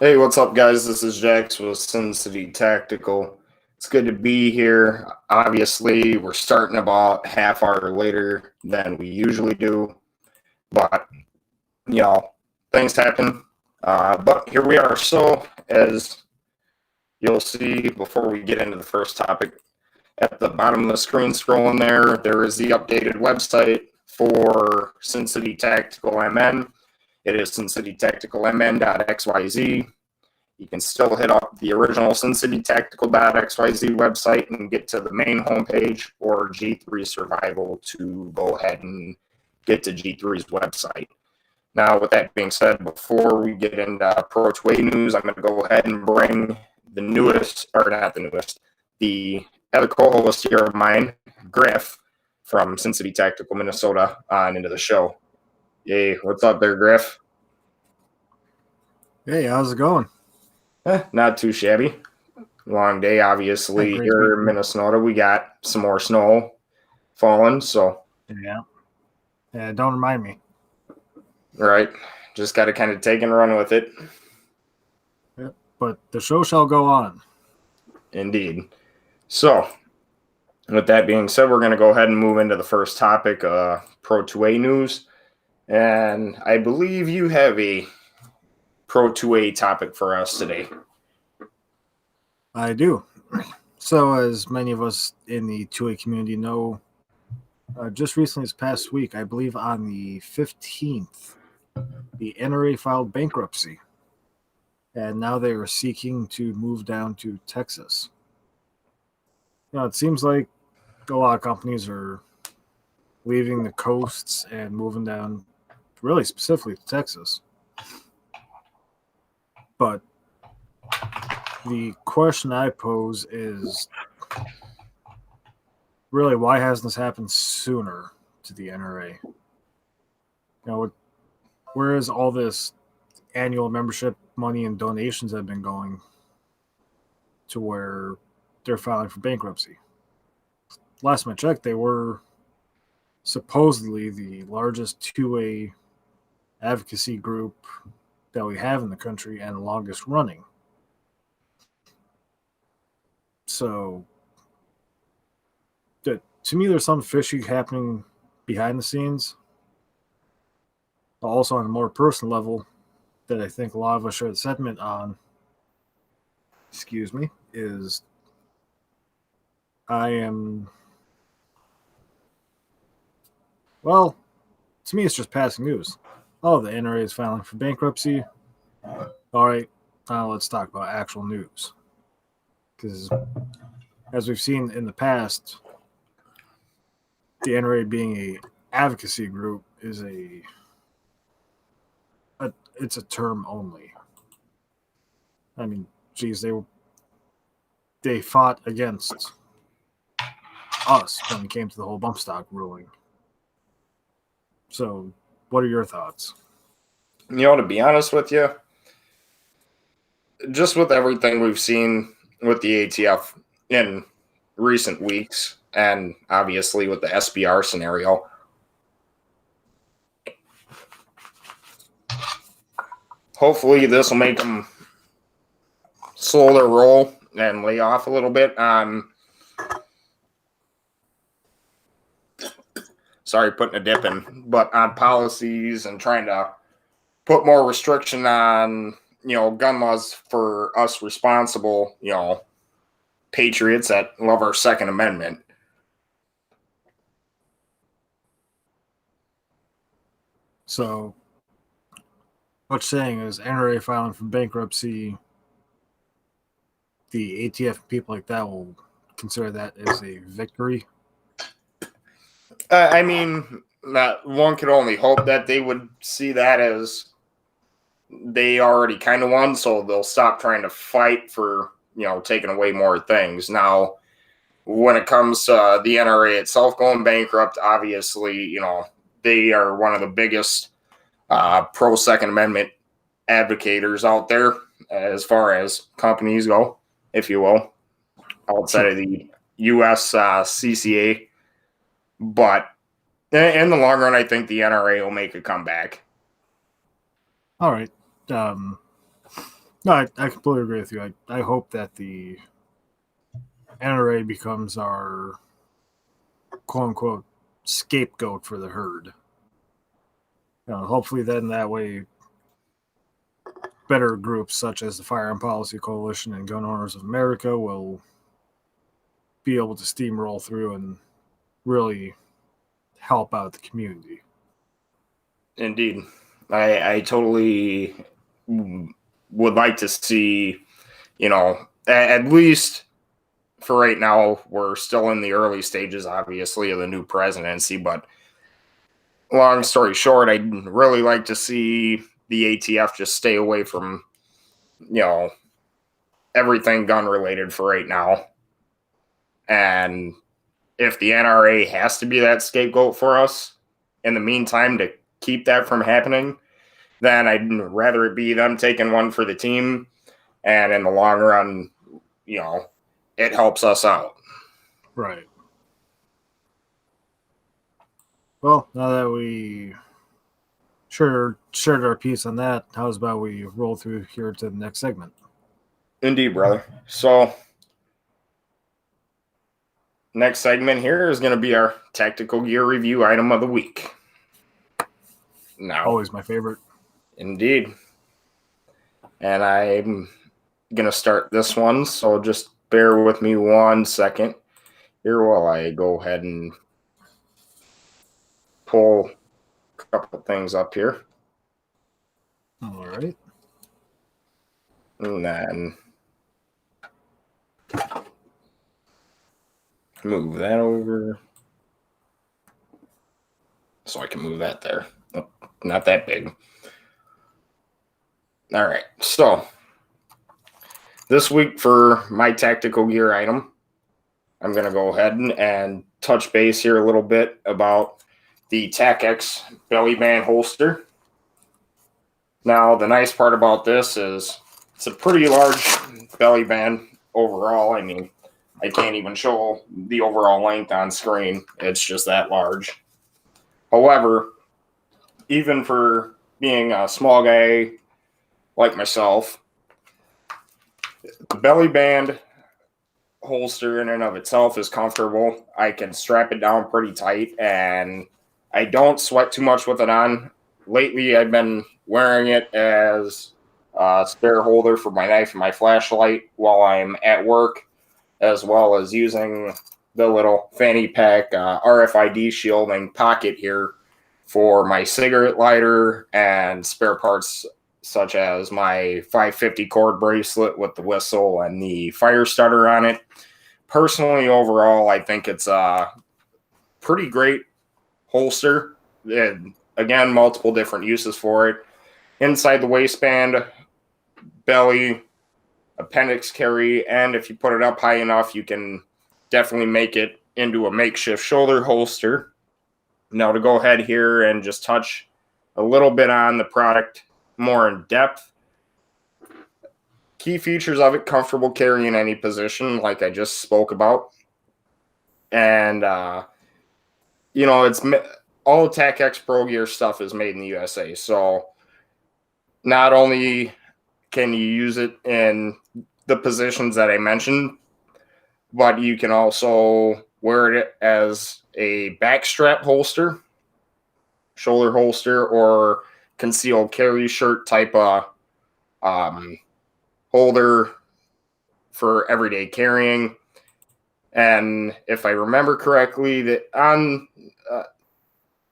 Hey, what's up, guys? This is Jax with SCTactical. It's good to be here. Obviously, we're starting about half hour later than we usually do, but you know, things happen. But here we are. So, as you'll see before we get into the first topic, at the bottom of the screen scrolling there is the updated website for Sincity Tactical MN. It is sincitytacticalmn.xyz. You can still hit up the original ScincityTactical.xyz website and get to the main homepage, or G3 Survival to go ahead and get to G3's website. Now, with that being said, before we get into Pro 2A news, I'm going to go ahead and bring the newest, or not the newest, the other co-host here of mine, Griff, from Sincity Tactical, Minnesota, on into the show. Hey, what's up there, Griff? Hey, how's it going? Not too shabby. Long day, obviously. Here in Minnesota, we got some more snow falling, so. Yeah, don't remind me. Right. Just got to kind of take and run with it. Yep. But the show shall go on. Indeed. So, with that being said, we're going to go ahead and move into the first topic, Pro 2A news. And I believe you have a Pro 2A topic for us today. I do. So, as many of us in the 2A community know, just recently this past week, I believe on the 15th, the NRA filed bankruptcy. And now they are seeking to move down to Texas. It seems like a lot of companies are leaving the coasts and moving down, really specifically to Texas. But the question I pose is, really, why hasn't this happened sooner to the NRA? Where is all this annual membership money and donations have been going to where they're filing for bankruptcy? Last time I checked, they were supposedly the largest 2A advocacy group that we have in the country and the longest running. So, to me, there's some fishy happening behind the scenes. But also on a more personal level, that I think a lot of us share the sentiment on, is to me, it's just passing news. Oh, the NRA is filing for bankruptcy. All right, now let's talk about actual news. Because as we've seen in the past, the NRA being a advocacy group is it's a term only. I mean, geez, they fought against us when it came to the whole bump stock ruling. So, what are your thoughts? To be honest with you, just with everything we've seen with the ATF in recent weeks, and obviously with the SBR scenario, hopefully this will make them slow their roll and lay off a little bit on, sorry, putting a dip in, but on policies and trying to put more restriction on, gun laws for us responsible, patriots that love our Second Amendment. So, what you're saying is NRA filing for bankruptcy, the ATF people like that will consider that as a victory? I mean, one could only hope that they would see that as they already kind of won, so they'll stop trying to fight for, taking away more things. Now, when it comes to the NRA itself going bankrupt, obviously, they are one of the biggest pro Second Amendment advocators out there as far as companies go, if you will, outside of the U.S. CCA. But in the long run, I think the NRA will make a comeback. All right. No, I completely agree with you. I hope that the NRA becomes our quote unquote scapegoat for the herd. Hopefully, then that way, better groups such as the Firearm Policy Coalition and Gun Owners of America will be able to steamroll through and really help out the community. Indeed. I totally would like to see, at least for right now, we're still in the early stages, obviously, of the new presidency. But long story short, I'd really like to see the ATF just stay away from, everything gun related for right now. And if the NRA has to be that scapegoat for us in the meantime to keep that from happening, then I'd rather it be them taking one for the team. And in the long run, it helps us out. Right. Well, now that we shared our piece on that, how's about we roll through here to the next segment? Indeed, brother. So, next segment here is going to be our tactical gear review item of the week. Now, always my favorite. Indeed. And I'm going to start this one, so just bear with me 1 second here while I go ahead and pull a couple things up here. All right. And then move that over so I can move that there. Oh, not that big. All right. So this week for my tactical gear item, I'm going to go ahead and touch base here a little bit about the Tacx belly band holster. Now, the nice part about this is it's a pretty large belly band overall. I mean, I can't even show the overall length on screen. It's just that large. However, even for being a small guy like myself, the belly band holster in and of itself is comfortable. I can strap it down pretty tight, and I don't sweat too much with it on. Lately, I've been wearing it as a spare holder for my knife and my flashlight while I'm at work, as well as using the little fanny pack RFID shielding pocket here for my cigarette lighter and spare parts such as my 550 cord bracelet with the whistle and the fire starter on it. Personally, overall, I think it's a pretty great holster. And again, multiple different uses for it. Inside the waistband, belly, appendix carry, and if you put it up high enough, you can definitely make it into a makeshift shoulder holster. Now, to go ahead here and just touch a little bit on the product more in depth. Key features of it: comfortable carry in any position, like I just spoke about. And, it's all Tacxprogear stuff is made in the USA. So not only can you use it in the positions that I mentioned, but you can also wear it as a backstrap holster, shoulder holster, or concealed carry shirt type of holder for everyday carrying. And if I remember correctly, that on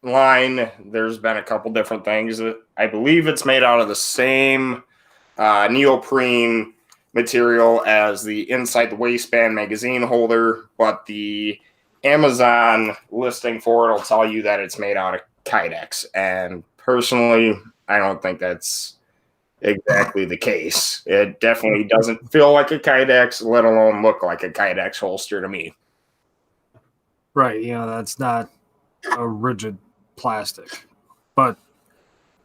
line, there's been a couple different things. I believe it's made out of the same neoprene material as the inside the waistband magazine holder, but the Amazon listing for it will tell you that it's made out of Kydex. And personally, I don't think that's exactly the case. It definitely doesn't feel like a Kydex, let alone look like a Kydex holster to me. Right. That's not a rigid plastic. But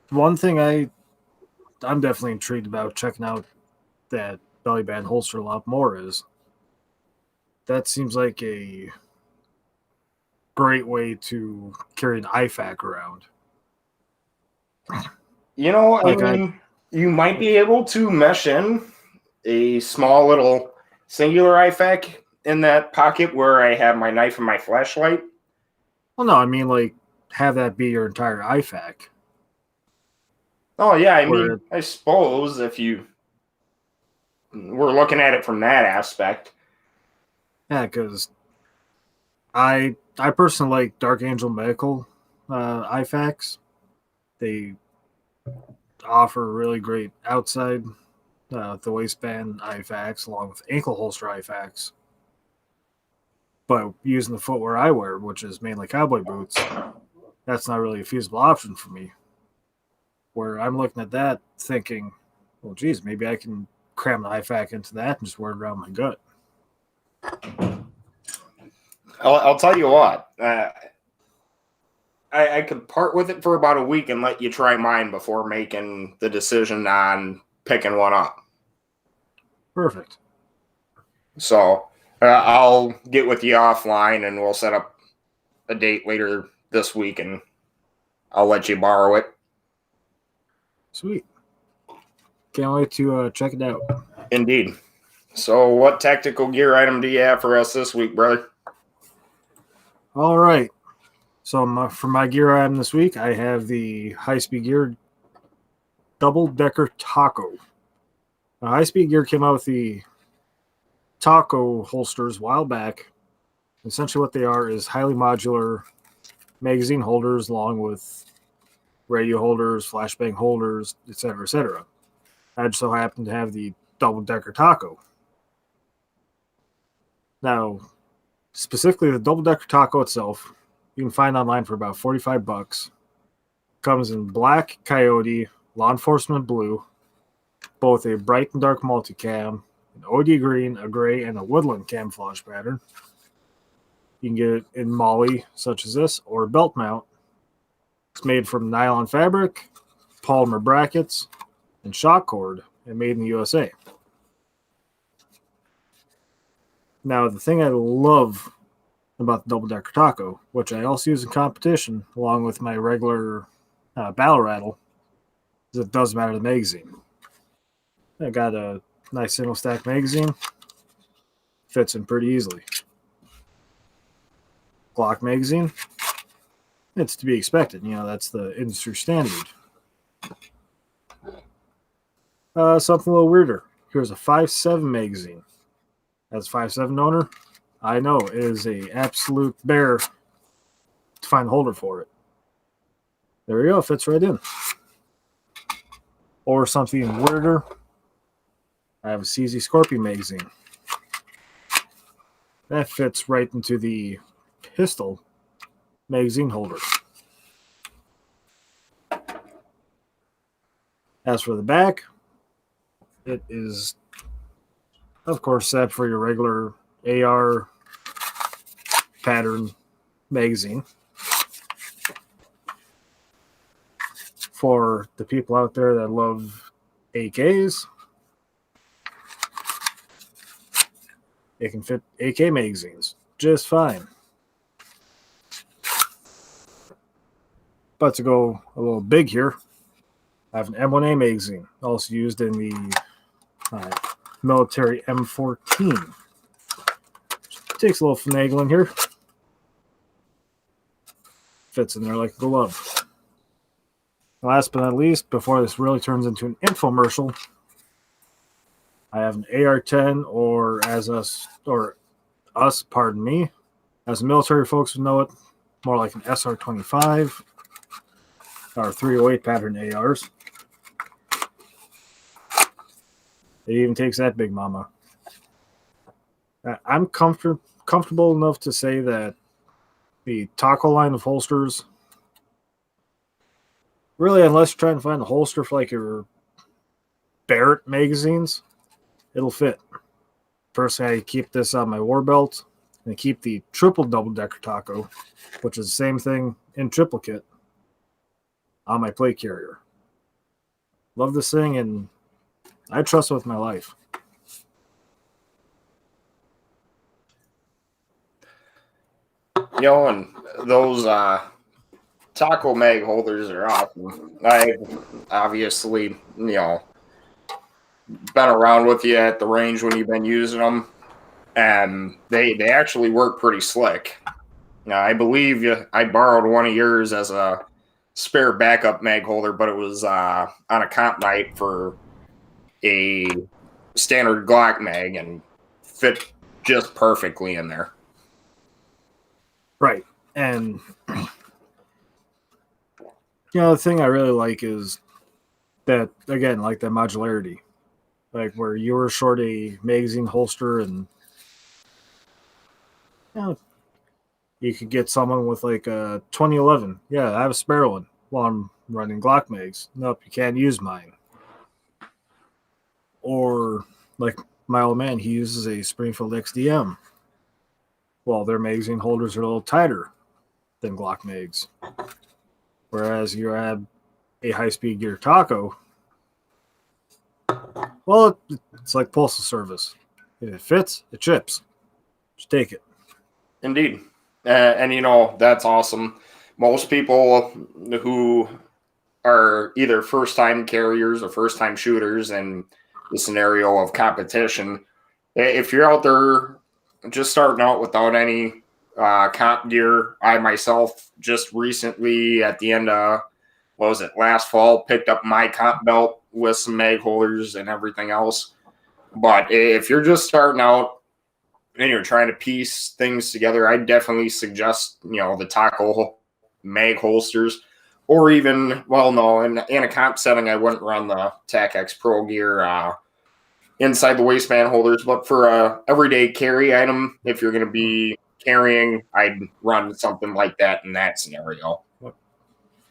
one thing I'm definitely intrigued about checking out that belly band holster a lot more is that seems like a great way to carry an IFAC around. You might be able to mesh in a small little singular IFAC in that pocket where I have my knife and my flashlight. Well, no, I mean like have that be your entire IFAC. Oh yeah, I Where mean, I suppose if you were looking at it from that aspect. yeah, because I personally like Dark Angel Medical IFACs. They offer really great outside the waistband IFACs along with ankle holster IFACs. But using the footwear I wear, which is mainly cowboy boots, that's not really a feasible option for me. Where I'm looking at that thinking, well, geez, maybe I can cram the IFAC into that and just wear it around my gut. I'll tell you what. I could part with it for about a week and let you try mine before making the decision on picking one up. Perfect. So I'll get with you offline and we'll set up a date later this week and I'll let you borrow it. Sweet. Can't wait to check it out. Indeed. So what tactical gear item do you have for us this week, brother? All right. So for my gear item this week, I have the High Speed Gear double-decker taco. Now, High Speed Gear came out with the taco holsters a while back. Essentially what they are is highly modular magazine holders along with radio holders, flashbang holders, etc., etc. I just so happen to have the double-decker taco. Now, specifically the double-decker taco itself, you can find online for about $45. Comes in black, coyote, law enforcement blue, both a bright and dark multicam, an OD green, a gray, and a woodland camouflage pattern. You can get it in molly, such as this, or a belt mount. It's made from nylon fabric, polymer brackets, and shock cord, and made in the USA. Now, the thing I love about the double-decker taco, which I also use in competition, along with my regular battle rattle, is it doesn't matter the magazine. I got a nice single stack magazine. Fits in pretty easily. Glock magazine. It's to be expected. You know, that's the industry standard. Something a little weirder. Here's a 5.7 magazine. As a 5.7 owner, I know it is a absolute bear to find a holder for it. There we go. Fits right in. Or something weirder. I have a CZ Scorpion magazine. That fits right into the pistol magazine holder. As for the back, it is, of course, set for your regular AR pattern magazine. For the people out there that love AKs, it can fit AK magazines just fine. But to go a little big here, I have an M1A magazine, also used in the military M14. Takes a little finagling here. Fits in there like a glove. Last but not least, before this really turns into an infomercial, I have an AR-10, or as us, pardon me, as military folks would know it, more like an SR-25 or 308 pattern ARs. It even takes that big mama. I'm comfortable enough to say that the taco line of holsters, really, unless you're trying to find a holster for like your Barrett magazines, it'll fit. Personally, I keep this on my war belt, and I keep the triple double-decker taco, which is the same thing in triplicate, on my plate carrier. Love this thing, and I trust it with my life. You know, and those taco mag holders are awesome. I've obviously, been around with you at the range when you've been using them, and they actually work pretty slick. Now, I believe I borrowed one of yours as a spare backup mag holder, but it was on a comp night for a standard Glock mag and fit just perfectly in there. Right. And the thing I really like is that, again, like that modularity, like where you were short a magazine holster, and you could get someone with like a 2011. Yeah, I have a spare one while I'm running Glock mags. Nope, you can't use mine. Or like my old man, he uses a Springfield XDM. Well, their magazine holders are a little tighter than Glock mags. Whereas you have a high-speed gear taco, well, it's like postal service. If it fits, it ships. Just take it. Indeed. And that's awesome. Most people who are either first-time carriers or first-time shooters in the scenario of competition, if you're out there just starting out without any comp gear, I myself just recently at the end of, last fall, picked up my comp belt with some mag holders and everything else. But if you're just starting out and you're trying to piece things together, I definitely suggest, the taco mag holsters, or even, in a comp setting, I wouldn't run the Tacxprogear inside the waistband holders, but for a everyday carry item, if you're going to be carrying, I'd run something like that in that scenario.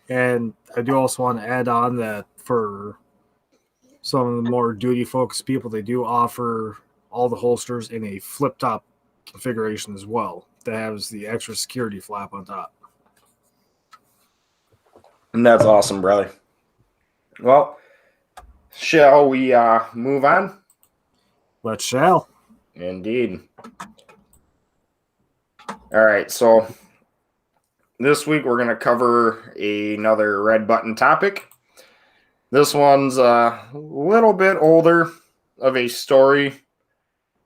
And I do also want to add on that for some of the more duty-focused people, they do offer all the holsters in a flip-top configuration as well that has the extra security flap on top. And that's awesome, brother. Well, shall we move on? Let's shall. Indeed. All right, so this week we're going to cover another red button topic. This one's a little bit older of a story.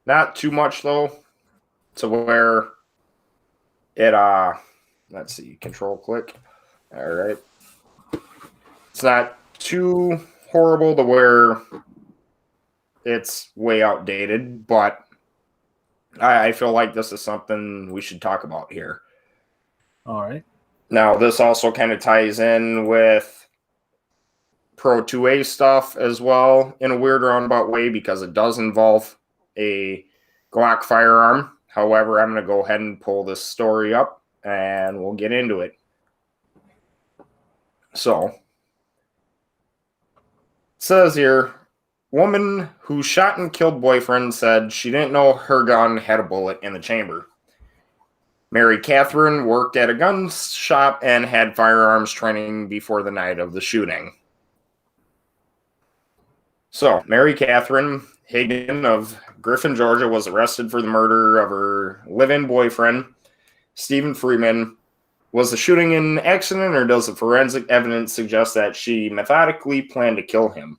Not too much, though, to where it, let's see, control click. All right. It's not too horrible to where it's way outdated, but I feel like this is something we should talk about here. All right. Now, this also kind of ties in with Pro 2A stuff as well in a weird roundabout way because it does involve a Glock firearm. However, I'm going to go ahead and pull this story up and we'll get into it. So, it says here, woman who shot and killed boyfriend said she didn't know her gun had a bullet in the chamber. Mary Catherine worked at a gun shop and had firearms training before the night of the shooting. So, Mary Catherine Higdon of Griffin, Georgia, was arrested for the murder of her live-in boyfriend, Stephen Freeman. Was the shooting an accident, or does the forensic evidence suggest that she methodically planned to kill him?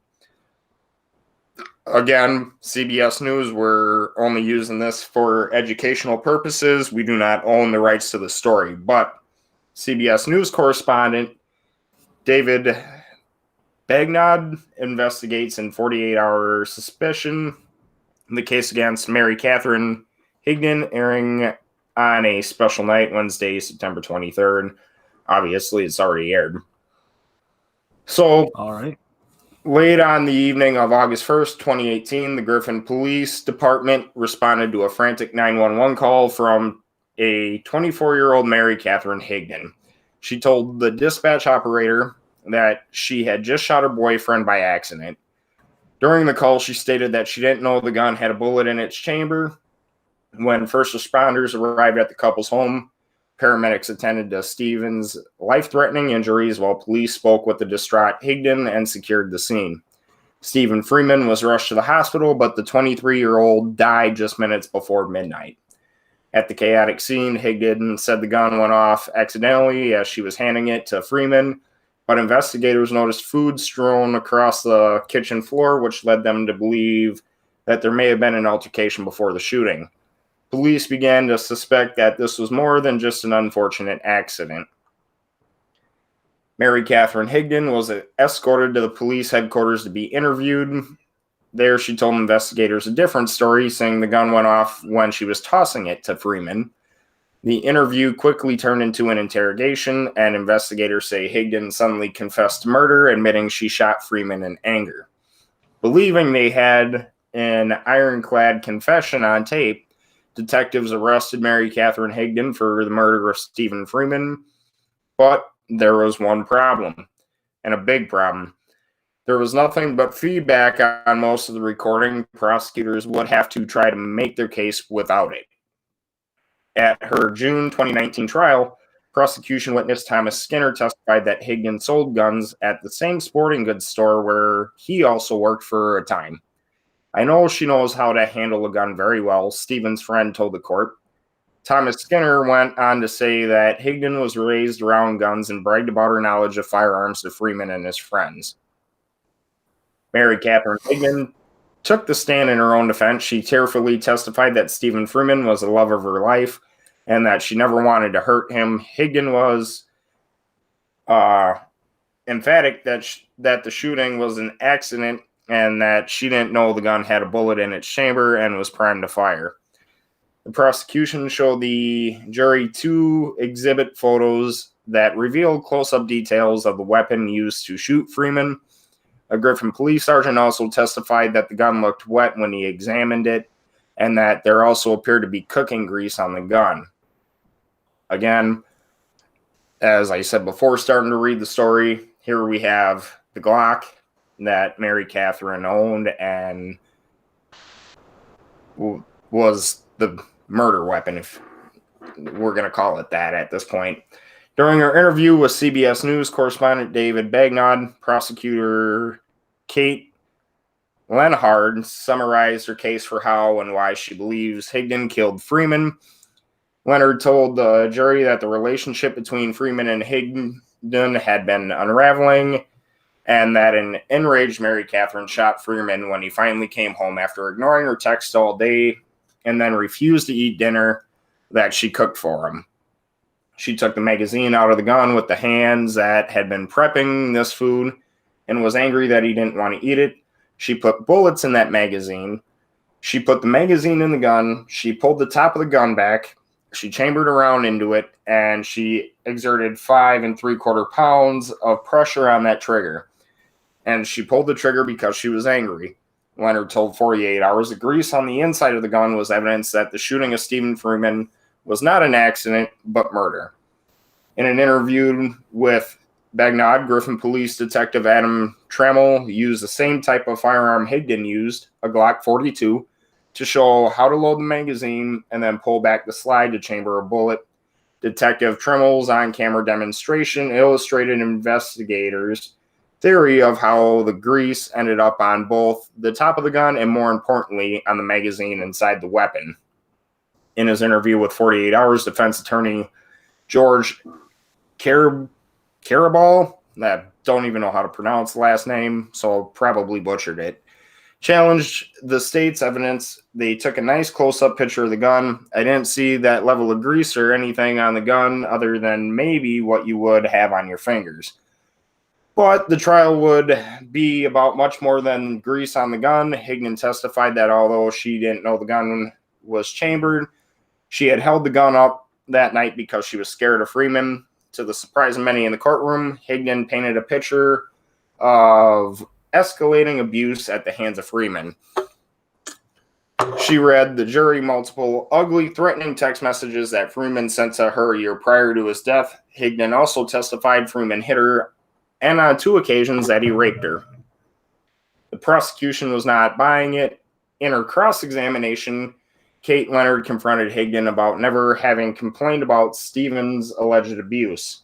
Again, CBS News, we're only using this for educational purposes. We do not own the rights to the story, but CBS News correspondent David Bagnod investigates in 48-hour suspicion the case against Mary Catherine Higdon, airing on a special night Wednesday, September 23rd. Obviously, it's already aired. So, all right. Late on the evening of August 1st, 2018, the Griffin Police Department responded to a frantic 911 call from a 24-year-old Mary Catherine Higdon. She told the dispatch operator that she had just shot her boyfriend by accident. During the call, she stated that she didn't know the gun had a bullet in its chamber. When first responders arrived at the couple's home, paramedics attended to Stephen's life-threatening injuries while police spoke with the distraught Higdon and secured the scene. Stephen Freeman was rushed to the hospital, but the 23-year-old died just minutes before midnight. At the chaotic scene, Higdon said the gun went off accidentally as she was handing it to Freeman, but investigators noticed food strewn across the kitchen floor, which led them to believe that there may have been an altercation before the shooting. Police began to suspect that this was more than just an unfortunate accident. Mary Catherine Higdon was escorted to the police headquarters to be interviewed. There, she told investigators a different story, saying the gun went off when she was tossing it to Freeman. The interview quickly turned into an interrogation, and investigators say Higdon suddenly confessed to murder, admitting she shot Freeman in anger. Believing they had an ironclad confession on tape, detectives arrested Mary Catherine Higdon for the murder of Stephen Freeman, but there was one problem, and a big problem. There was nothing but feedback on most of the recording. Prosecutors would have to try to make their case without it. At her June 2019 trial, prosecution witness Thomas Skinner testified that Higdon sold guns at the same sporting goods store where he also worked for a time. I know she knows how to handle a gun very well, Stephen's friend told the court. Thomas Skinner went on to say that Higdon was raised around guns and bragged about her knowledge of firearms to Freeman and his friends. Mary Catherine Higdon took the stand in her own defense. She tearfully testified that Stephen Freeman was the love of her life and that she never wanted to hurt him. Higdon was emphatic that the shooting was an accident and that she didn't know the gun had a bullet in its chamber and was primed to fire. The prosecution showed the jury 2 exhibit photos that revealed close-up details of the weapon used to shoot Freeman. A Griffin police sergeant also testified that the gun looked wet when he examined it, and that there also appeared to be cooking grease on the gun. Again, as I said before starting to read the story, here we have the Glock that Mary Catherine owned and was the murder weapon, if we're going to call it that at this point. During her interview with CBS News correspondent David Bagnod, prosecutor Kate Lenhard summarized her case for how and why she believes Higdon killed Freeman. Leonard told the jury that the relationship between Freeman and Higdon had been unraveling, and that an enraged Mary Catherine shot Freeman when he finally came home after ignoring her text all day and then refused to eat dinner that she cooked for him. She took the magazine out of the gun with the hands that had been prepping this food and was angry that he didn't want to eat it. She put bullets in that magazine. She put the magazine in the gun. She pulled the top of the gun back. She chambered around into it, and she exerted 5 3/4 pounds of pressure on that trigger. And she pulled the trigger because she was angry. Leonard told 48 Hours the grease on the inside of the gun was evidence that the shooting of Stephen Freeman was not an accident, but murder. In an interview with Bagnod, Griffin Police Detective Adam Trammell used the same type of firearm Higdon used, a Glock 42, to show how to load the magazine and then pull back the slide to chamber a bullet. Detective Trammell's on-camera demonstration illustrated investigators' theory of how the grease ended up on both the top of the gun and, more importantly, on the magazine inside the weapon. In his interview with 48 Hours, defense attorney George Carabal, I don't even know how to pronounce the last name, so probably butchered it, challenged the state's evidence. They took a nice close-up picture of the gun. I didn't see that level of grease or anything on the gun other than maybe what you would have on your fingers. But the trial would be about much more than grease on the gun. Higdon testified that although she didn't know the gun was chambered, she had held the gun up that night because she was scared of Freeman. To the surprise of many in the courtroom, Higdon painted a picture of escalating abuse at the hands of Freeman. She read the jury multiple ugly, threatening text messages that Freeman sent to her a year prior to his death. Higdon also testified Freeman hit her, and on 2 occasions that he raped her. The prosecution was not buying it. In her cross-examination, Kate Leonard confronted Higdon about never having complained about Stephen's alleged abuse.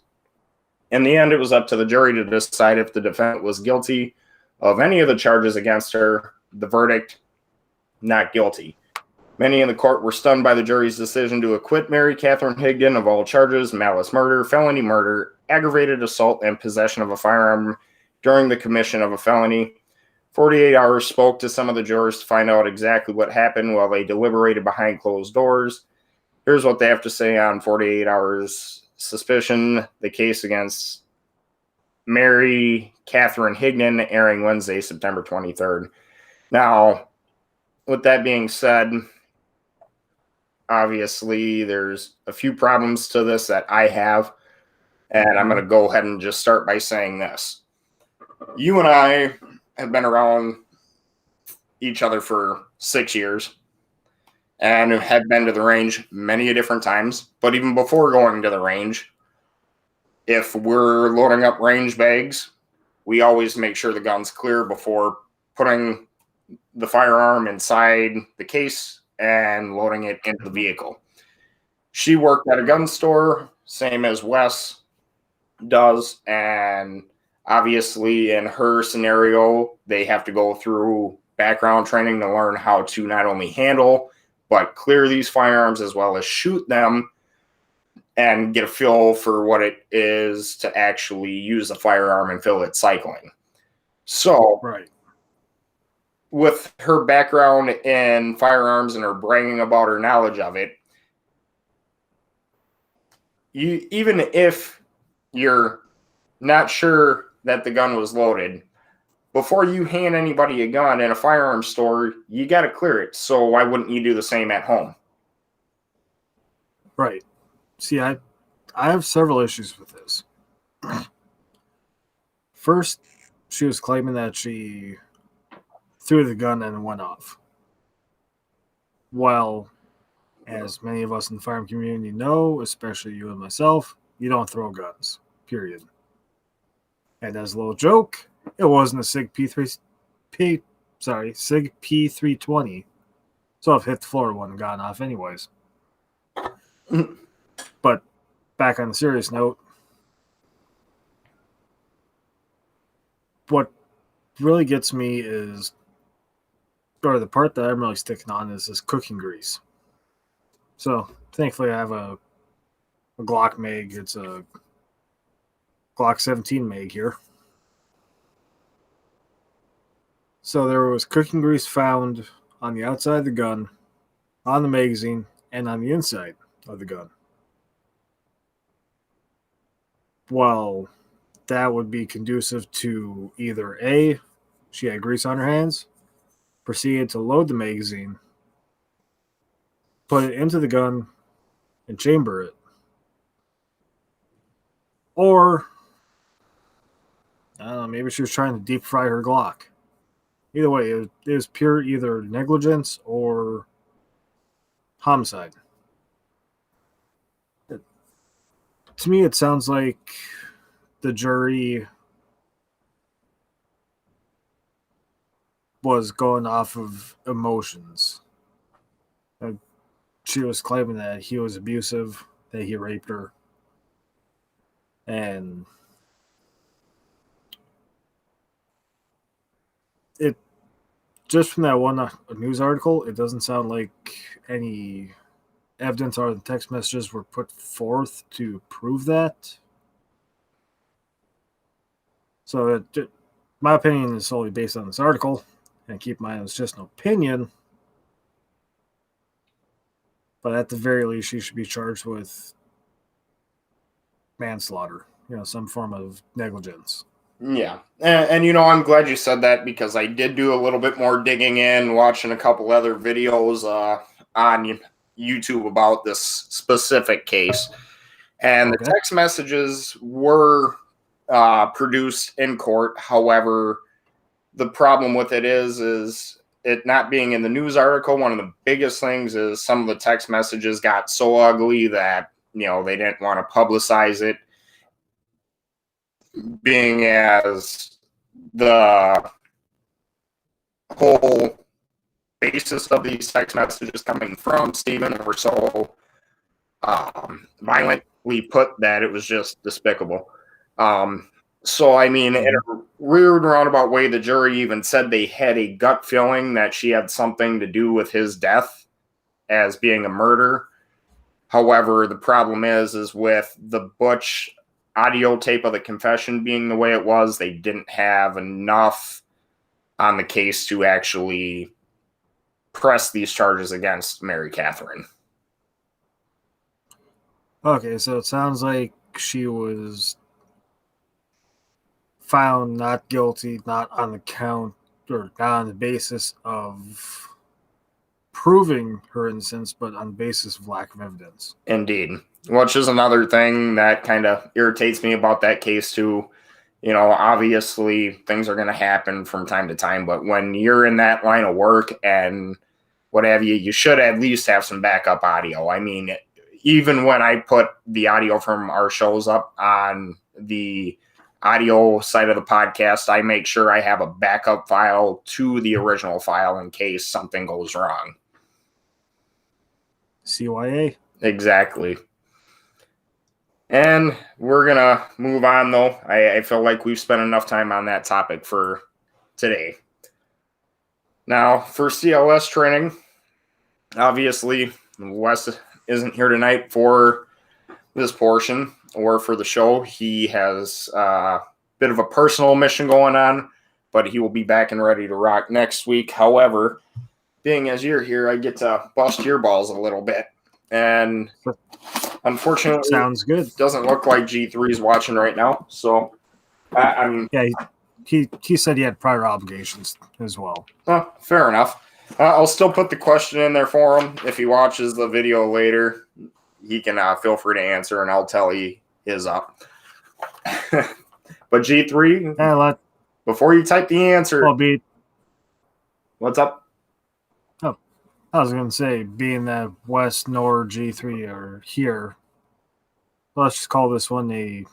In the end, it was up to the jury to decide if the defendant was guilty of any of the charges against her. The verdict, not guilty. Many in the court were stunned by the jury's decision to acquit Mary Catherine Higdon of all charges: malice murder, felony murder, aggravated assault, and possession of a firearm during the commission of a felony. 48 Hours spoke to some of the jurors to find out exactly what happened while they deliberated behind closed doors. Here's what they have to say on 48 Hours suspicion: the case against Mary Catherine Higdon, airing Wednesday, September 23rd. Now, with that being said, obviously there's a few problems to this that I have, and I'm going to go ahead and just start by saying this. You and I have been around each other for 6 years and have been to the range many different times. But even before going to the range, if we're loading up range bags, we always make sure the gun's clear before putting the firearm inside the case and loading it into the vehicle. She worked at a gun store, same as Wes does, and obviously in her scenario, they have to go through background training to learn how to not only handle, but clear these firearms as well as shoot them and get a feel for what it is to actually use a firearm and feel it cycling. So, Right. with her background in firearms and her bragging about her knowledge of it, even if you're not sure that the gun was loaded, before you hand anybody a gun in a firearms store, you got to clear it. So why wouldn't you do the same at home? Right. See, I have several issues with this. First, she was claiming that she threw the gun and it went off. Well, as many of us in the firearm community know, especially you and myself, you don't throw guns, period. And as a little joke, it wasn't a SIG P320. So if it hit the floor, it wouldn't have gone off anyways. But back on the serious note, what really gets me is, or the part that I'm really sticking on, is this cooking grease. So thankfully I have a Glock mag. It's a Glock 17 mag here. So there was cooking grease found on the outside of the gun, on the magazine, and on the inside of the gun. Well, that would be conducive to either A, she had grease on her hands, proceeded to load the magazine, put it into the gun, and chamber it. Or, I don't know, maybe she was trying to deep fry her Glock. Either way, it was pure either negligence or homicide. To me, it sounds like the jury was going off of emotions. She was claiming that he was abusive, that he raped her. And it, just from that one news article, it doesn't sound like any evidence or the text messages were put forth to prove that. So my opinion is solely based on this article, and keep in mind it's just an opinion. But at the very least, she should be charged with manslaughter, some form of negligence. Yeah. And I'm glad you said that, because I did do a little bit more digging in, watching a couple other videos on YouTube about this specific case. And the text messages were produced in court. However, the problem with it is it not being in the news article. One of the biggest things is some of the text messages got so ugly that, they didn't want to publicize it, being as the whole basis of these text messages coming from Stephen were so violently put that it was just despicable. So, I mean, in a weird roundabout way, the jury even said they had a gut feeling that she had something to do with his death. as being a murder. However, the problem is with the Butch audio tape of the confession being the way it was, they didn't have enough on the case to actually press these charges against Mary Catherine. Okay, so it sounds like she was found not guilty, not on the count or not on the basis of proving her innocence, but on the basis of lack of evidence. Indeed. Which is another thing that kind of irritates me about that case too. Obviously things are going to happen from time to time, but when you're in that line of work and what have you, you should at least have some backup audio. I mean, even when I put the audio from our shows up on the audio side of the podcast, I make sure I have a backup file to the original file in case something goes wrong. CYA. Exactly. And we're going to move on, though. I feel like we've spent enough time on that topic for today. Now, for CLS training, obviously, Wes isn't here tonight for this portion or for the show. He has a bit of a personal mission going on, but he will be back and ready to rock next week. However, being as you're here, I get to bust your balls a little bit. And unfortunately, sounds good. It doesn't look like G3 is watching right now. So, I'm... Yeah, he said he had prior obligations as well. Fair enough. I'll still put the question in there for him. If he watches the video later, he can feel free to answer, and I'll tell he is up. But G3, before you type the answer, what's up? Oh, I was going to say, being that West nor G3 are here, let's just call this one a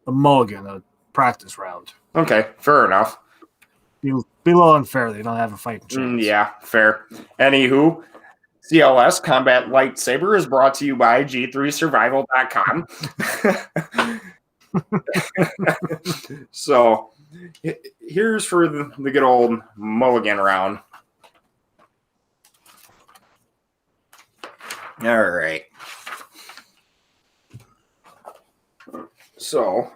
mulligan, a practice round. Okay, fair enough. Be a little unfair. They don't have a fighting chance. Yeah, fair. Anywho, CLS Combat Lightsaber is brought to you by G3Survival.com. So, here's for the good old mulligan round. All right. So,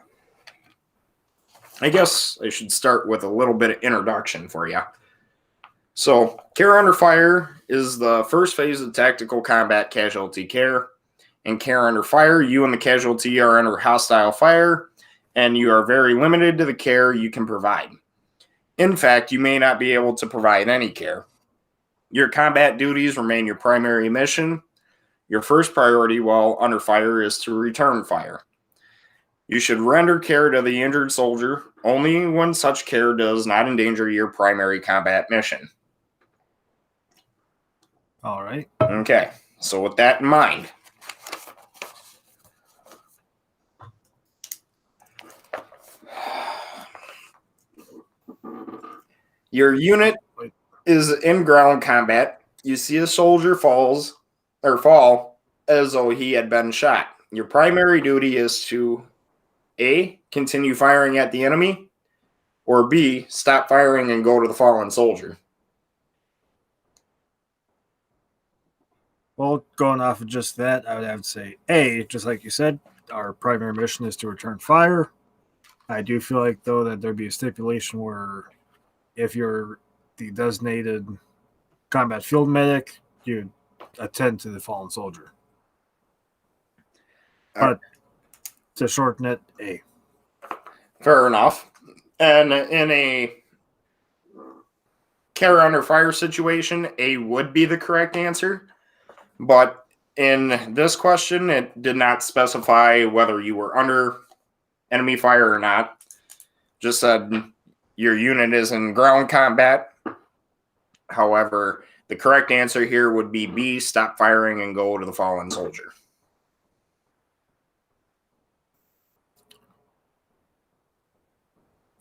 I guess I should start with a little bit of introduction for you. So, care under fire is the first phase of tactical combat casualty care. In care under fire, you and the casualty are under hostile fire, and you are very limited to the care you can provide. In fact, you may not be able to provide any care. Your combat duties remain your primary mission. Your first priority while under fire is to return fire. You should render care to the injured soldier only when such care does not endanger your primary combat mission. All right. Okay, so with that in mind, your unit is in ground combat. You see a soldier fall as though he had been shot. Your primary duty is to A, continue firing at the enemy, or B, stop firing and go to the fallen soldier. Well, going off of just that, I would have to say A, just like you said, our primary mission is to return fire. I do feel like, though, that there'd be a stipulation where if you're the designated combat field medic, you attend to the fallen soldier. But to shorten it, A. Fair enough. And in a care under fire situation, A would be the correct answer. But in this question, it did not specify whether you were under enemy fire or not. Just said your unit is in ground combat. However, the correct answer here would be B, stop firing and go to the fallen soldier.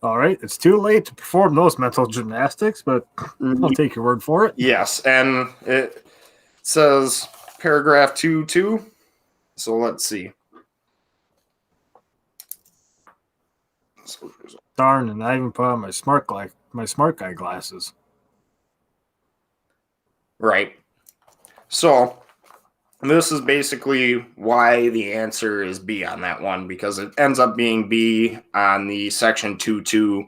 All right. It's too late to perform those mental gymnastics, but I'll take your word for it. Yes, and it says paragraph 2.2. So let's see. Darn, and I even put on my smart guy glasses. Right. So this is basically why the answer is B on that one, because it ends up being B on the section 2.2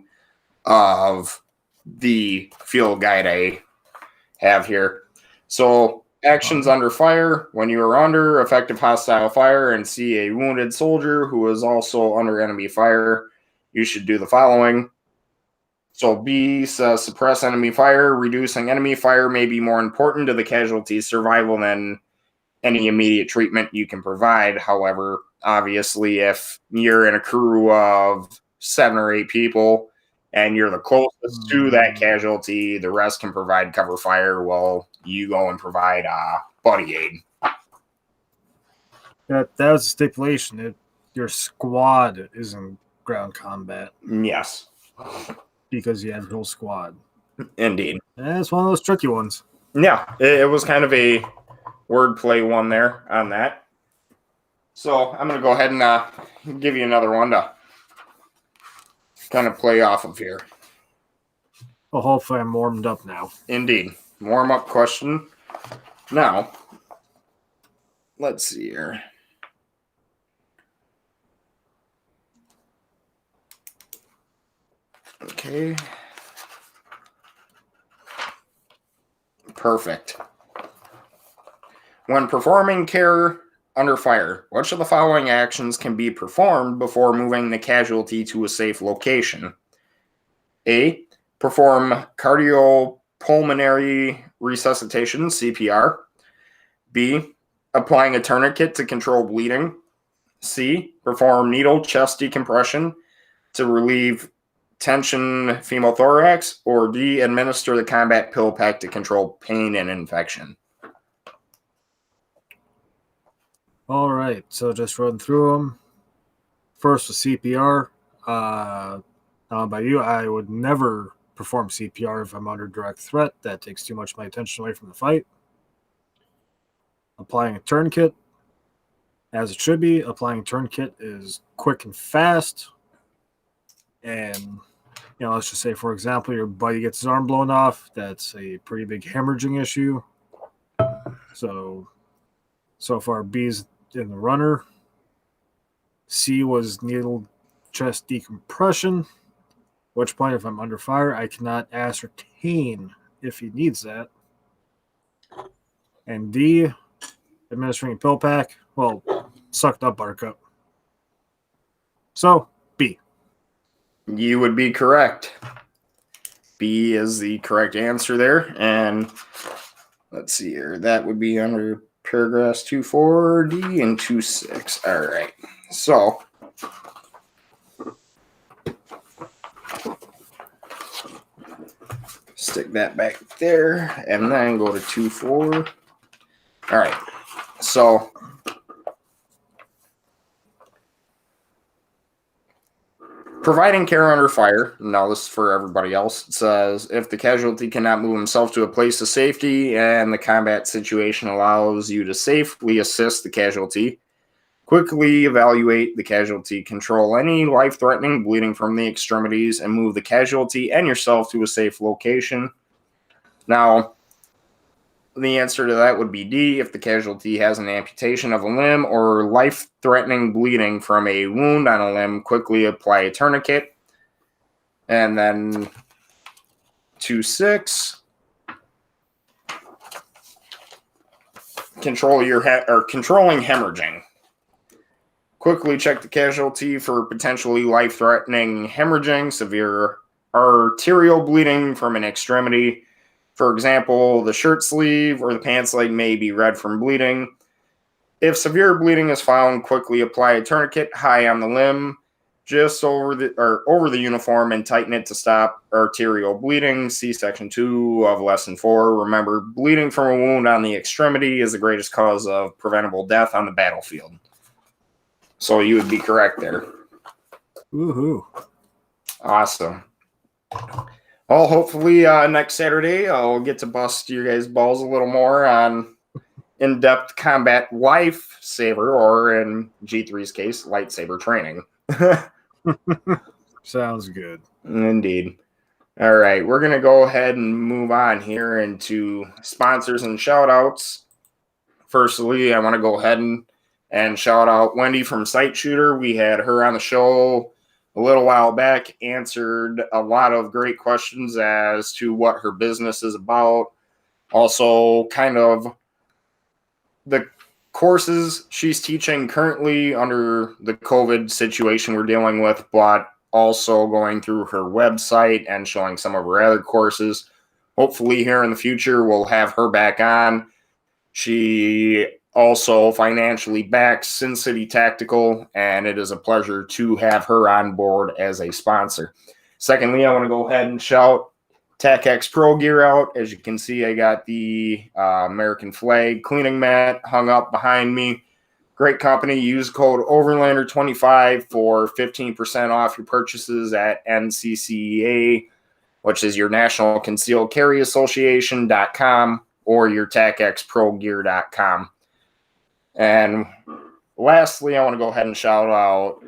of the field guide I have here. So actions under fire: when you are under effective hostile fire and see a wounded soldier who is also under enemy fire, you should do the following. So B says suppress enemy fire. Reducing enemy fire may be more important to the casualty's survival than any immediate treatment you can provide. However, obviously, if you're in a crew of 7 or 8 people and you're the closest to that casualty, the rest can provide cover fire while you go and provide buddy aid. That was a stipulation. Your squad is in ground combat. Yes. Because you have your whole squad. Indeed. And it's one of those tricky ones. Yeah, it was kind of a wordplay one there on that. So I'm going to go ahead and give you another one to kind of play off of here. Well, hopefully I'm warmed up now. Indeed. Warm-up question. Now, let's see here. Okay. Perfect. When performing care under fire, which of the following actions can be performed before moving the casualty to a safe location? A. Perform cardiopulmonary resuscitation, CPR. B. Applying a tourniquet to control bleeding. C. Perform needle chest decompression to relieve tension pneumothorax. Or D. Administer the combat pill pack to control pain and infection. All right, so just run through them. First with CPR. By you, I would never perform CPR if I'm under direct threat. That takes too much of my attention away from the fight. Applying a tourniquet, as it should be. Applying a tourniquet is quick and fast. And, let's just say, for example, your buddy gets his arm blown off. That's a pretty big hemorrhaging issue. So far, B's in the runner. C was needle chest decompression, which point, if I'm under fire, I cannot ascertain if he needs that. And D, administering a pill pack, sucked up buttercup. So, B. You would be correct. B is the correct answer there. And let's see here. That would be under paragraphs 2.4D and 2.6. All right. So stick that back there and then go to 2.4. All right. So providing care under fire, now this is for everybody else, it says if the casualty cannot move himself to a place of safety and the combat situation allows you to safely assist the casualty, quickly evaluate the casualty, control any life-threatening bleeding from the extremities, and move the casualty and yourself to a safe location. Now, the answer to that would be D. If the casualty has an amputation of a limb or life-threatening bleeding from a wound on a limb, quickly apply a tourniquet. And then 2.6. Controlling hemorrhaging. Quickly check the casualty for potentially life-threatening hemorrhaging, severe arterial bleeding from an extremity. For example, the shirt sleeve or the pants leg may be red from bleeding. If severe bleeding is found, quickly apply a tourniquet high on the limb, just over the uniform, and tighten it to stop arterial bleeding. See section 2 of lesson 4. Remember, bleeding from a wound on the extremity is the greatest cause of preventable death on the battlefield. So you would be correct there. Woohoo. Awesome. Well, hopefully next Saturday I'll get to bust your guys' balls a little more on in-depth combat lifesaver, or in G3's case, lightsaber training. Sounds good. Indeed. All right, we're going to go ahead and move on here into sponsors and shout-outs. firstly, I want to go ahead and shout out Wendy from Site Shooter. We had her on the show a little while back, answered a lot of great questions as to what her business is about. Also, kind of the courses she's teaching currently under the COVID situation we're dealing with, but also going through her website and showing some of her other courses. Hopefully here in the future, we'll have her back on. She also financially backs Sincity Tactical, and it is a pleasure to have her on board as a sponsor. Secondly, I want to go ahead and shout Tacxprogear out. As you can see, I got the American flag cleaning mat hung up behind me. Great company. Use code Overlander25 for 15% off your purchases at NCCA, which is your National Concealed Carry Association.com, or your Tacxprogear.com. And lastly, I want to go ahead and shout out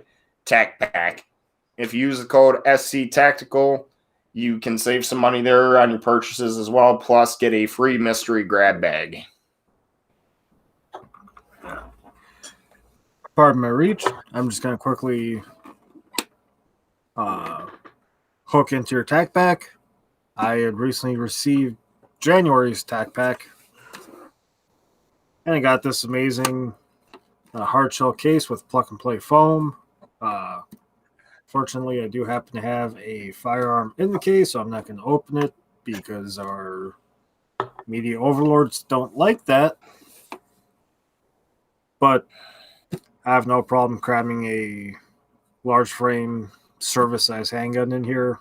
Tacpac. If you use the code SCTactical, you can save some money there on your purchases as well, plus get a free mystery grab bag. Pardon my reach. I'm just going to quickly hook into your Tacpac. I had recently received January's Tacpac, and I got this amazing hard shell case with plug and play foam. Fortunately, I do happen to have a firearm in the case, so I'm not going to open it because our media overlords don't like that. But I have no problem cramming a large frame service size handgun in here,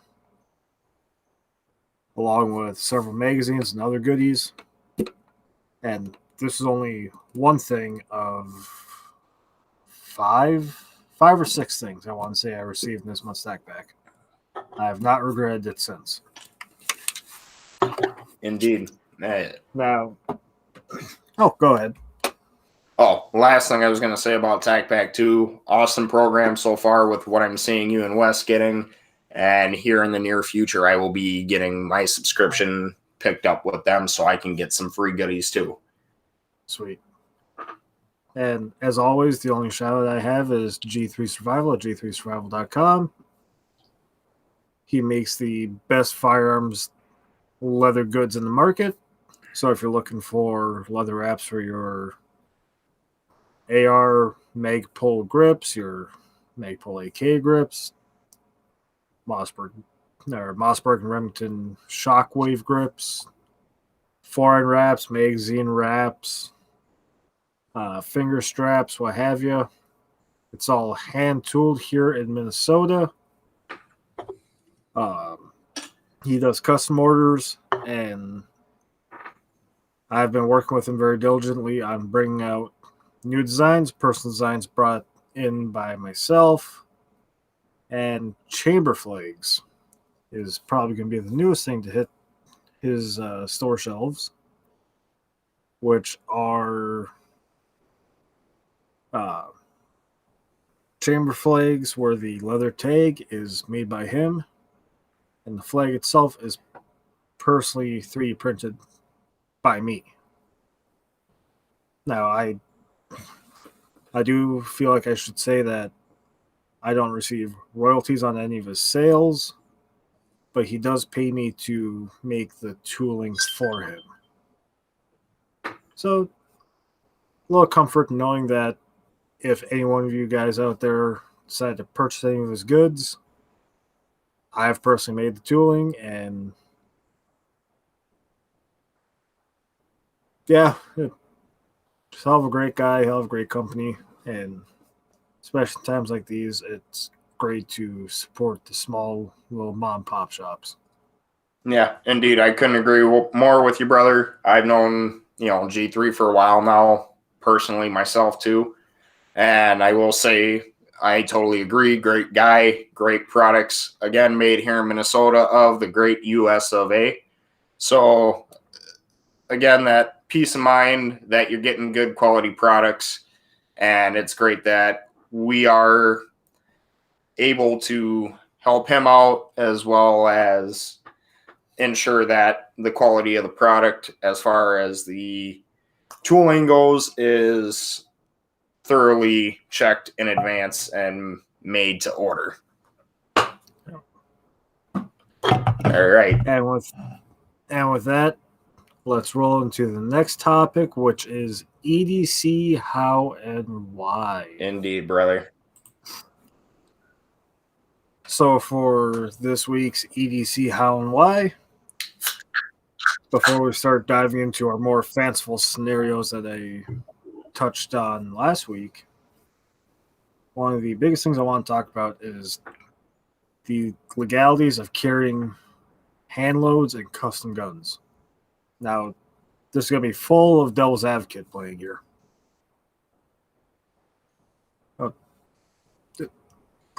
along with several magazines and other goodies. And this is only one thing of five or six things I want to say I received in this month's Tacpac. I have not regretted it since. Indeed. Now, go ahead. Oh, last thing I was going to say about Tacpac 2, awesome program so far with what I'm seeing you and Wes getting. And here in the near future, I will be getting my subscription picked up with them so I can get some free goodies too. Sweet. And as always, the only shout out I have is G3 Survival at g3survival.com. He makes the best firearms leather goods in the market. So if you're looking for leather wraps for your AR Magpul grips, your Magpul AK grips, Mossberg and Remington Shockwave grips, foreign wraps, magazine wraps, finger straps, what have you. It's all hand tooled here in Minnesota. He does custom orders, and I've been working with him very diligently on bringing out new designs, personal designs brought in by myself, and chamber flags is probably going to be the newest thing to hit his store shelves, which are chamber flags where the leather tag is made by him, and the flag itself is personally 3D printed by me. Now, I do feel like I should say that I don't receive royalties on any of his sales, but he does pay me to make the toolings for him. So, a little comfort knowing that if any one of you guys out there decide to purchase any of his goods, I've personally made the tooling, and yeah, just hell of a great guy, hell of a great company, and especially in times like these, it's great to support the small little mom and pop shops. Yeah, indeed. I couldn't agree more with you, brother. I've known, G3 for a while now, personally, myself too. And I will say, I totally agree. Great guy, great products. Again, made here in Minnesota of the great US of A. So, again, that peace of mind that you're getting good quality products. And it's great that we are able to help him out as well as ensure that the quality of the product as far as the tooling goes is thoroughly checked in advance and made to order. All right. And with that, let's roll into the next topic, which is EDC how and why. Indeed, brother. So for this week's EDC how and why, before we start diving into our more fanciful scenarios that I touched on last week, one of the biggest things I want to talk about is the legalities of carrying hand loads and custom guns. Now, this is going to be full of devil's advocate playing here.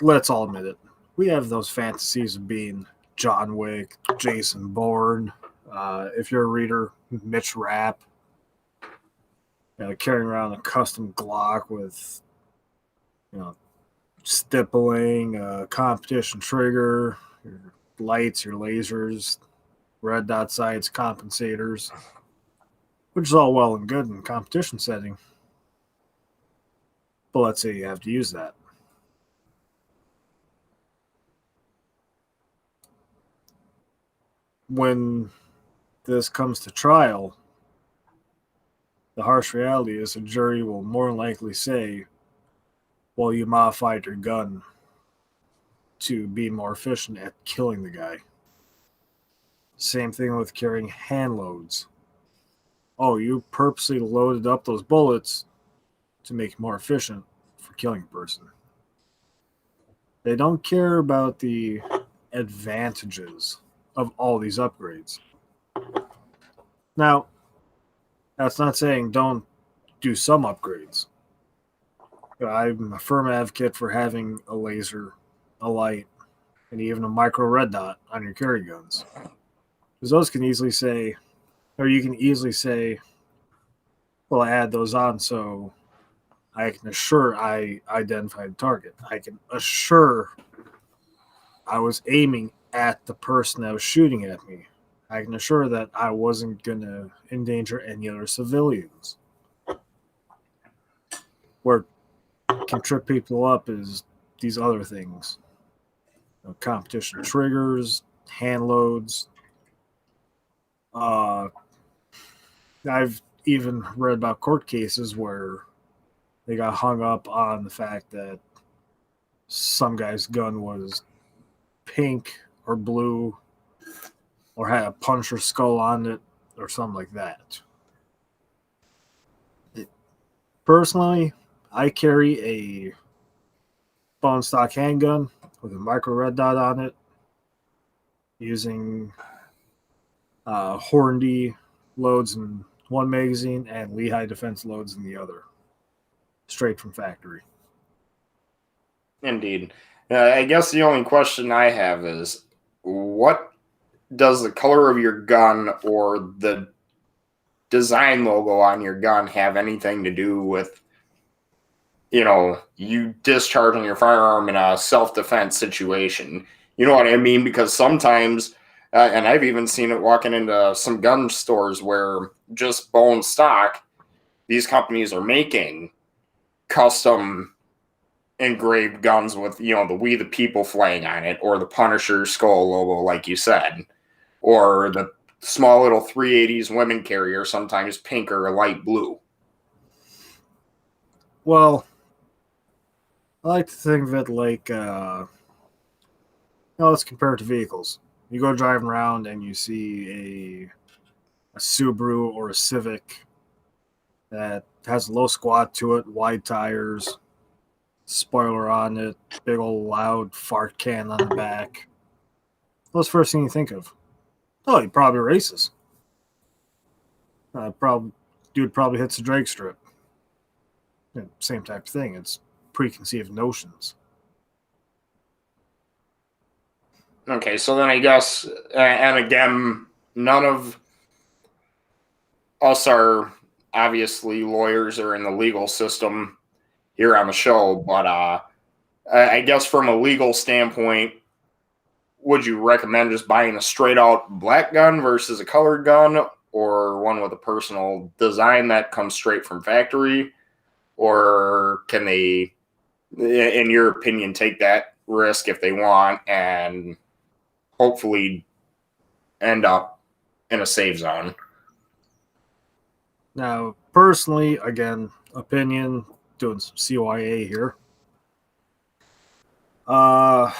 Let's all admit it. We have those fantasies of being John Wick, Jason Bourne, if you're a reader, Mitch Rapp, carrying around a custom Glock with, stippling, competition trigger, your lights, your lasers, red dot sights, compensators, which is all well and good in a competition setting. But let's say you have to use that. When this comes to trial, the harsh reality is a jury will more than likely say, well, you modified your gun to be more efficient at killing the guy. Same thing with carrying hand loads. Oh, you purposely loaded up those bullets to make it more efficient for killing a person. They don't care about the advantages of all these upgrades. Now, that's not saying don't do some upgrades. I'm a firm advocate for having a laser, a light, and even a micro red dot on your carry guns. Because those can easily say, or you can easily say, well, I add those on so I can assure I identified the target. I can assure I was aiming at the person that was shooting at me. I can assure that I wasn't going to endanger any other civilians. Where can trip people up is these other things. Competition triggers, hand loads. I've even read about court cases where they got hung up on the fact that some guy's gun was pink or blue or had a Punisher skull on it or something like that. Personally, I carry a bone stock handgun with a micro red dot on it using Hornady loads in one magazine and Lehigh Defense loads in the other. Straight from factory. Indeed. I guess the only question I have is, what does the color of your gun or the design logo on your gun have anything to do with, you discharging your firearm in a self-defense situation? You know what I mean? Because sometimes, and I've even seen it walking into some gun stores where just bone stock, these companies are making custom engraved guns with, the We the People flag on it, or the Punisher skull logo, like you said, or the small little 380s women carrier, sometimes pink or light blue. Well, I like to think of it like, let's compare it to vehicles. You go driving around and you see a Subaru or a Civic that has a low squat to it, wide tires, spoiler on it, big old loud fart can on the back. What's the first thing you think of? Oh, he probably races. Dude probably hits a drag strip. Same type of thing. It's preconceived notions. Okay, so then I guess, and again, none of us are obviously lawyers or in the legal system here on the show, but I guess from a legal standpoint, would you recommend just buying a straight out black gun versus a colored gun? or one with a personal design that comes straight from factory? Or can they, in your opinion, take that risk if they want and hopefully end up in a safe zone? Now, personally, again, opinion, doing some CYA here. I'd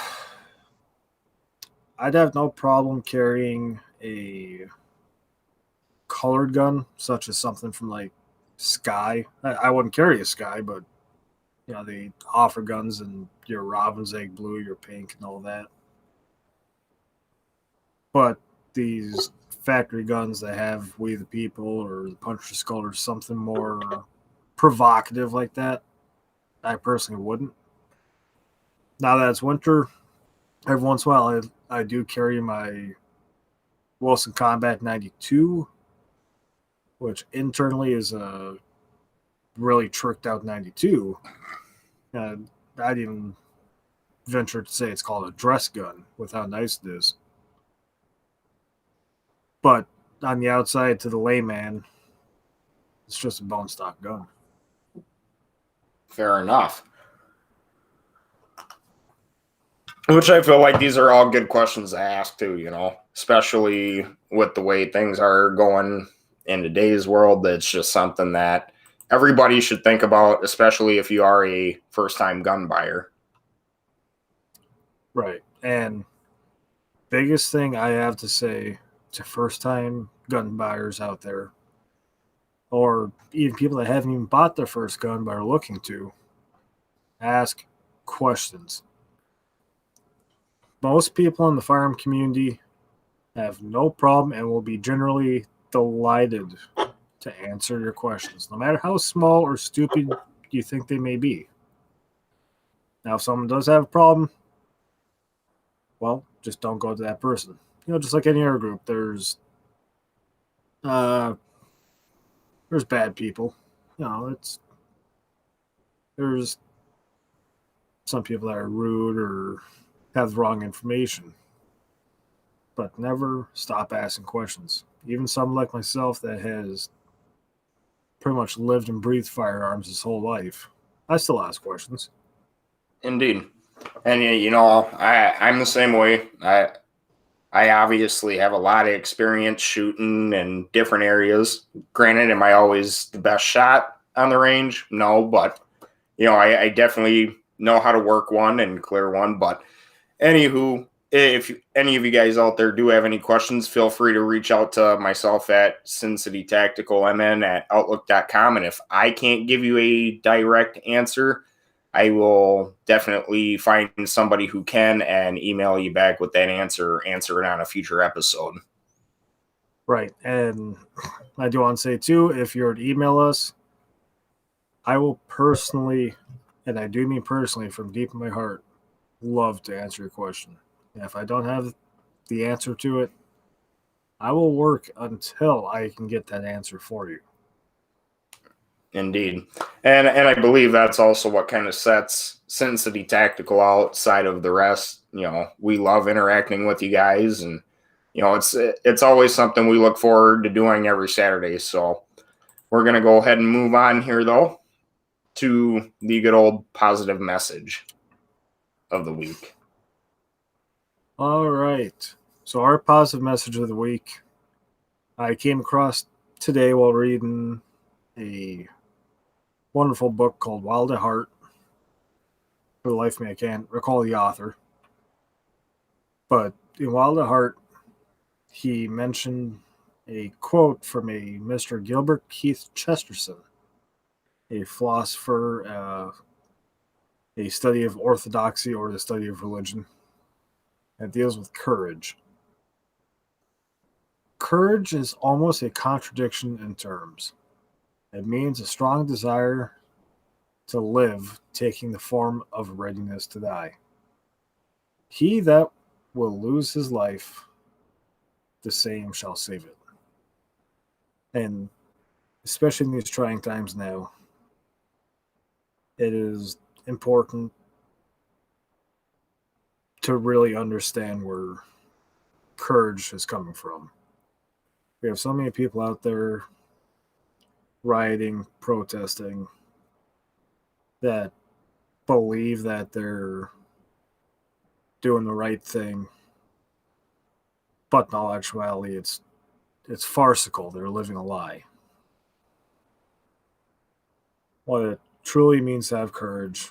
have no problem carrying a colored gun, such as something from like Sky. I wouldn't carry a Sky, but they offer guns in your robin's egg blue, your pink, and all that. But these factory guns that have We the People or the Puncher Skull or something more provocative like that, I personally wouldn't. Now that it's winter, every once in a while I do carry my Wilson Combat 92, which internally is a really tricked out 92. I'd even venture to say it's called a dress gun with how nice it is. But on the outside, to the layman, it's just a bone stock gun. Fair enough. Which I feel like these are all good questions to ask too, especially with the way things are going in today's world. That's just something that everybody should think about, especially if you are a first-time gun buyer. Right. And biggest thing I have to say to first-time gun buyers out there, or even people that haven't even bought their first gun but are looking to, ask questions. Most people in the firearm community have no problem and will be generally delighted to answer your questions, no matter how small or stupid you think they may be. Now, if someone does have a problem, well, just don't go to that person. Just like any other group, there's bad people. There's some people that are rude or have the wrong information. But never stop asking questions. Even someone like myself that has pretty much lived and breathed firearms his whole life, I still ask questions. Indeed. And I'm the same way. I obviously have a lot of experience shooting in different areas. Granted, am I always the best shot on the range? No, but I definitely know how to work one and clear one. But anywho, if any of you guys out there do have any questions, feel free to reach out to myself at SincityTacticalMN@outlook.com. And if I can't give you a direct answer, I will definitely find somebody who can and email you back with that answer it on a future episode. Right. And I do want to say, too, if you're to email us, I will personally, and I do mean personally from deep in my heart, love to answer your question. And if I don't have the answer to it, I will work until I can get that answer for you. Indeed. And I believe that's also what kind of sets Sincity Tactical outside of the rest. We love interacting with you guys, and it's always something we look forward to doing every Saturday. So we're going to go ahead and move on here, though, to the good old positive message of the week. All right. So our positive message of the week, I came across today while reading a wonderful book called Wild at Heart. For the life of me, I can't recall the author. But in Wild at Heart, he mentioned a quote from a Mr. Gilbert Keith Chesterton, a philosopher, a study of orthodoxy or the study of religion, that deals with courage. Courage is almost a contradiction in terms. It means a strong desire to live, taking the form of readiness to die. He that will lose his life, the same shall save it. And especially in these trying times now, it is important to really understand where courage is coming from. We have so many people out there rioting, protesting, that believe that they're doing the right thing, but in all actuality, it's farcical. They're living a lie. What it truly means to have courage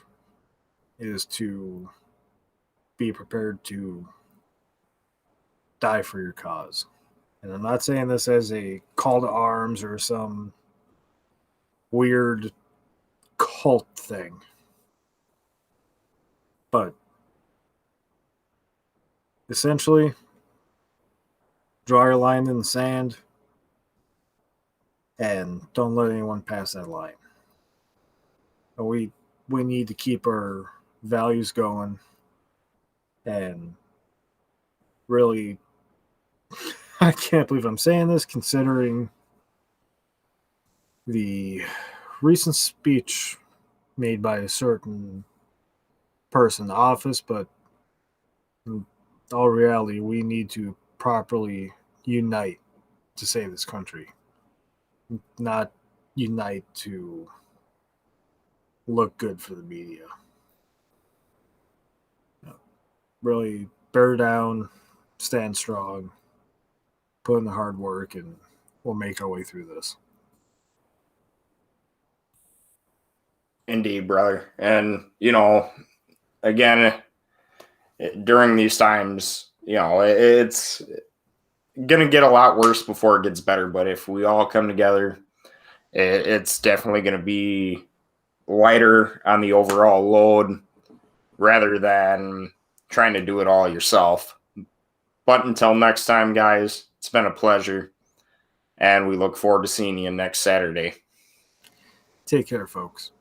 is to be prepared to die for your cause. And I'm not saying this as a call to arms or some weird cult thing, but essentially, draw your line in the sand and don't let anyone pass that line. But we need to keep our values going and really, I can't believe I'm saying this considering the recent speech made by a certain person in the office, but in all reality, we need to properly unite to save this country, not unite to look good for the media. Really bear down, stand strong, put in the hard work, and we'll make our way through this. Indeed, brother. And, again, during these times, it's going to get a lot worse before it gets better. But if we all come together, it's definitely going to be lighter on the overall load rather than trying to do it all yourself. But until next time, guys, it's been a pleasure. And we look forward to seeing you next Saturday. Take care, folks.